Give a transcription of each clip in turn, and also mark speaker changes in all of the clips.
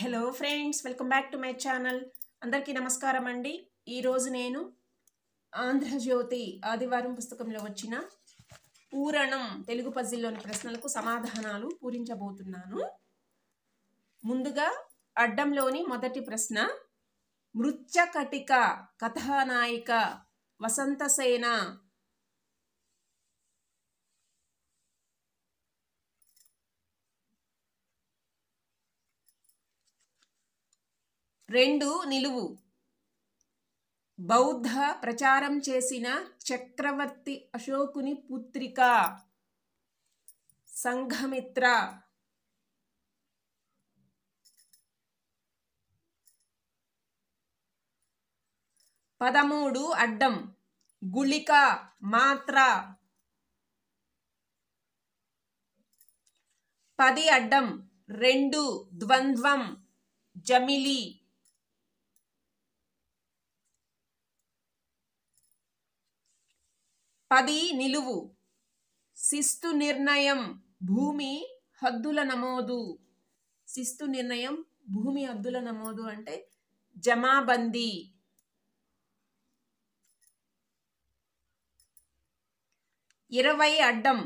Speaker 1: Hello friends, welcome back to my channel. అందరికీ నమస్కారం అండి. ఈరోజు నేను ఆంధ్రజ్యోతి ఆదివారం పుస్తకంలో వచ్చిన పూరణం తెలుగు పజిల్లోని ప్రశ్నలకు సమాధానాలు పూరించబోతున్నాను. ముందుగా అడ్డంలోని మొదటి ప్రశ్న. మృచ్ఛకటిక కథానాయిక వసంతసేన రెండు నిలువు. బౌద్ధ ప్రచారం చేసిన చక్రవర్తి అశోకుని పుత్రిక సంఘమిత్ర. పదమూడు అడ్డం. గుళిక మాత్ర. 10 అడ్డం. రెండు ద్వంద్వం జమిలి. 10 నిలువు. శిస్తు నిర్ణయం భూమి హద్దుల నమోదు. శిస్తు నిర్ణయం భూమి హద్దుల నమోదు అంటే జమాబందీ. 20 అడ్డం.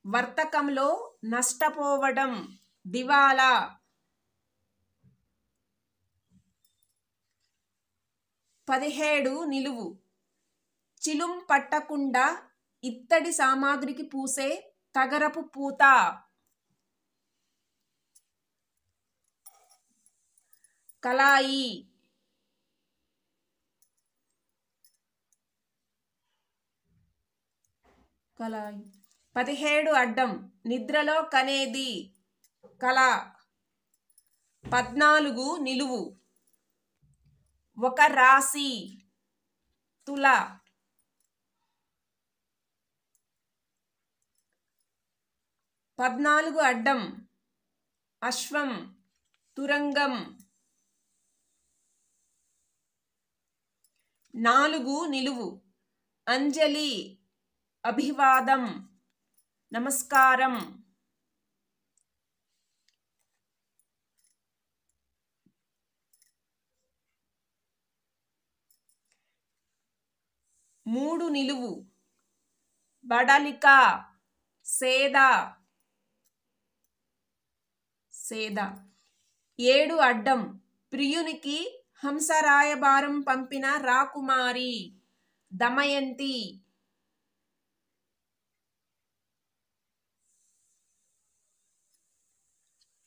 Speaker 1: వర్తకంలో నష్టపోవడం దివాలా. 17 నిలువు. చిలుం పట్టకుండా ఇత్తడి సామాగ్రికి పూసే తగరపు పూత. కలాయి. 17 అడ్డం. నిద్రలో కనేది కల. 14 నిలువు. ఒక రాశి తుల. 14 అడ్డం. అశ్వం తురంగం. 4 నిలువు. అంజలి అభివాదం నమస్కారం. 3 నిలువు. బడలిక సేద. 7 అడ్డం. ప్రియునికి హంసరాయబారం పంపిన రాకుమారి దమయంతి.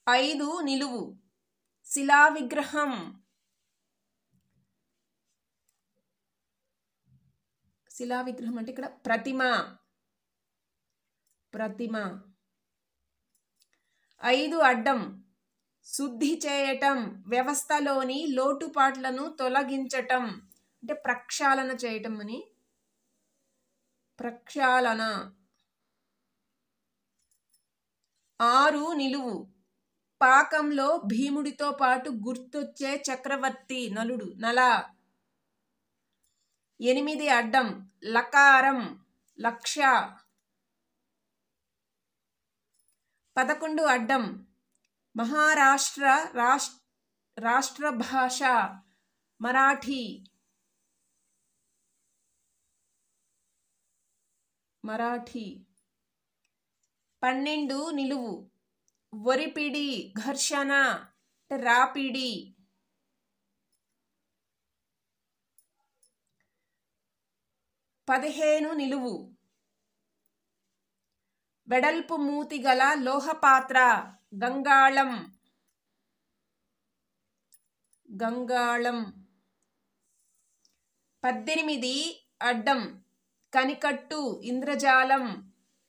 Speaker 1: 5 నిలువు. శిలా విగ్రహం. శిలా విగ్రహం అంటే ఇక్కడ ప్రతిమ. 5 అడ్డం. శుద్ధి చేయటం వ్యవస్థలోని లోటుపాట్లను తొలగించటం అంటే ప్రక్షాళన చేయటం అని. ప్రక్షాళన. 6 నిలువు. పాకంలో భీముడితో పాటు గుర్తొచ్చే చక్రవర్తి నలుడు నల. 8 అడ్డం. లకారం లక్ష్య. 11 అడ్డం. మహారాష్ట్ర రాష్ట్ర భాష మరాఠీ. 12 నిలువు. ఒరిపిడి ఘర్షణ రాపిడి. 15 నిలువు. వెడల్పు మూతి గల లోహపాత్ర గంగాళం. 18 అడ్డం. కనికట్టు ఇంద్రజాలం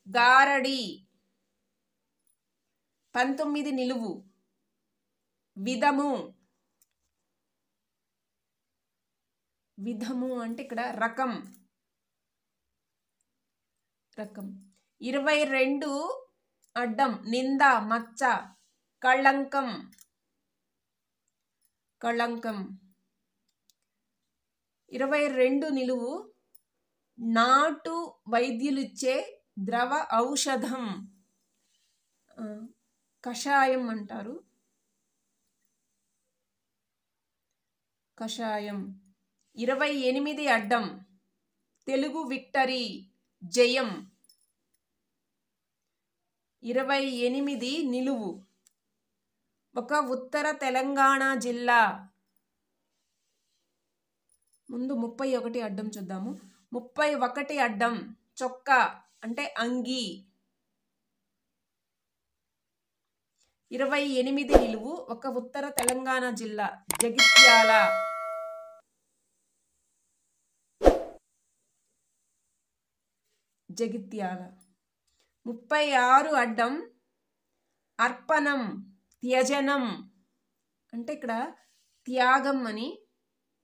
Speaker 1: గారడి. 19 నిలువు. విధము. విధము అంటే ఇక్కడ రకం. 22 అడ్డం. నింద మచ్చ కళంకం. 22 నిలువు. నాటు వైద్యులిచ్చే ద్రవ ఔషధం కషాయం అంటారు. కషాయం. 28 అడ్డం తెలుగు విక్టరీ జయం. 28 నిలువు ఒక ఉత్తర తెలంగాణ జిల్లా. ముందు 31 అడ్డం చూద్దాము. 31 అడ్డం చొక్కా అంటే అంగి. 28 నిలువు ఒక ఉత్తర తెలంగాణ జిల్లా జగిత్యాల. జగిత్యాల. 36 అడ్డం అర్పణం త్యజనం అంటే ఇక్కడ త్యాగం అని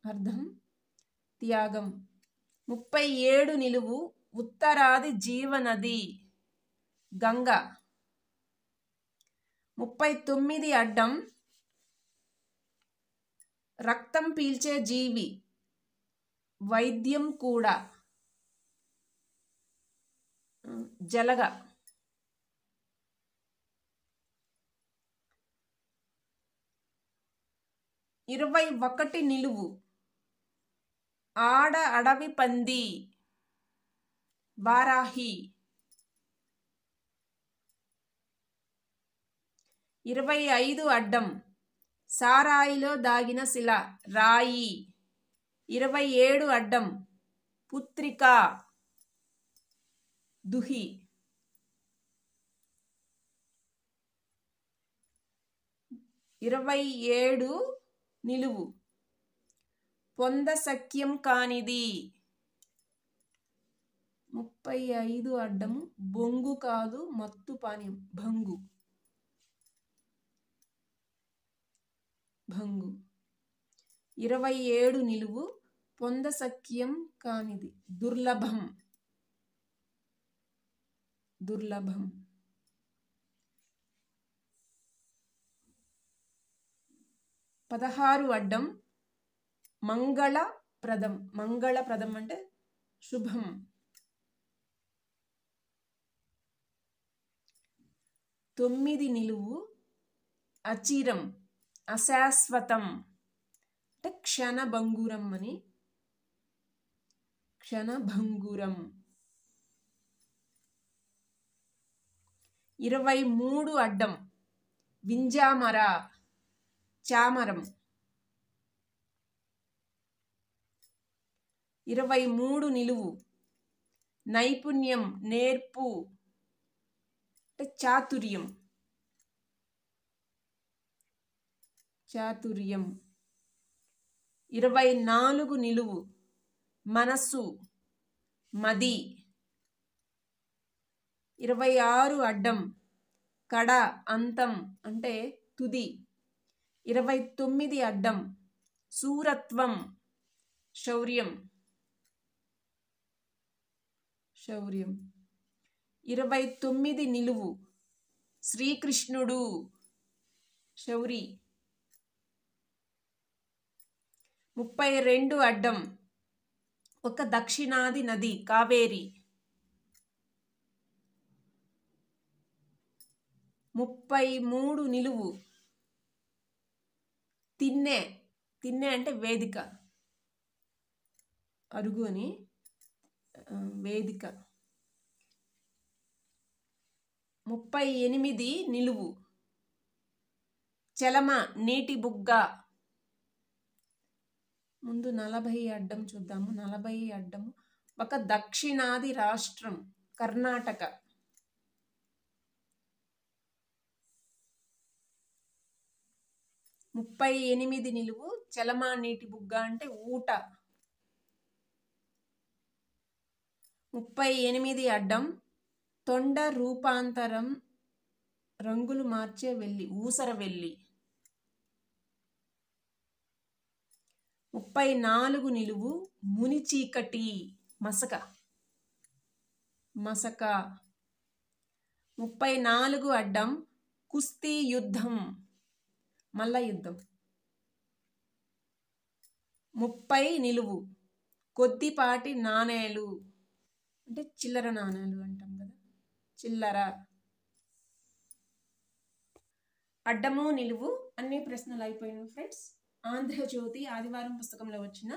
Speaker 1: అర్థం. త్యాగం. 37 నిలువు ఉత్తరాది జీవనది గంగ. 39 అడ్డం రక్తం పీల్చే జీవి వైద్యం కూడా జలగ. 21 నిలువు ఆడ అడవి పంది వారాహి. 25 అడ్డం సారాయిలో దాగిన శిల రాయి. 27 అడ్డం పుత్రిక దుహి. 27 నిలువు పొంద సఖ్యం కానిది. 35 అడ్డము బొంగు కాదు మత్తు పానీయం భంగు. భంగు. 27 నిలువు పొంద సఖ్యం కానిది దుర్లభం. దుర్లభం. 16 అడ్డం మంగళప్రదం. మంగళప్రదం అంటే శుభం. 9 నిలువు అచిరం అశాశ్వతం అంటే క్షణభంగురం అని. క్షణభంగురం. 23 అడ్డం వింజామర చామరం. 23 నిలువు నైపుణ్యం నేర్పు అంటే చాతుర్యం. చాతుర్యం. 24 నిలువు మనస్సు మది. 26 అడ్డం కడ అంతం అంటే తుది. 29 అడ్డం శూరత్వం శౌర్యం. శౌర్యం. 29 నిలువు శ్రీకృష్ణుడు శౌరి. 32 అడ్డం ఒక దక్షిణాది నది కావేరి. 33 నిలువు తిన్నె. తిన్నె అంటే వేదిక అరుగు అని వేదిక. 38 నిలువు చలమ నీటి బుగ్గ. ముందు 40 అడ్డం చూద్దాము. 40 అడ్డము ఒక దక్షిణాది రాష్ట్రం కర్ణాటక. 38 నిలువు చలమ నీటి బుగ్గ అంటే ఊట. 38 అడ్డం తొండ రూపాంతరం రంగులు మార్చే వెల్లి ఊసర వెల్లి. 34 నిలువు ముని చీకటి మసక. మసక. 34 అడ్డం కుస్తీ యుద్ధం మల్ల యుద్ధం. 30 నిలువు కొద్దిపాటి నాణేలు అంటే చిల్లర నాణేలు అంటాం కదా చిల్లర. అడ్డము నిలువు అన్ని ప్రశ్నలు అయిపోయినాయి ఫ్రెండ్స్. ఆంధ్రజ్యోతి ఆదివారం పుస్తకంలో వచ్చిన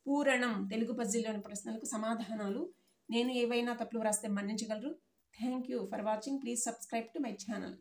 Speaker 1: పూరణం తెలుగు పజిల్లోని ప్రశ్నలకు సమాధానాలు. నేను ఏవైనా తప్పులు వ్రాస్తే మన్నించగలరు. Thank you for watching. Please subscribe to my channel.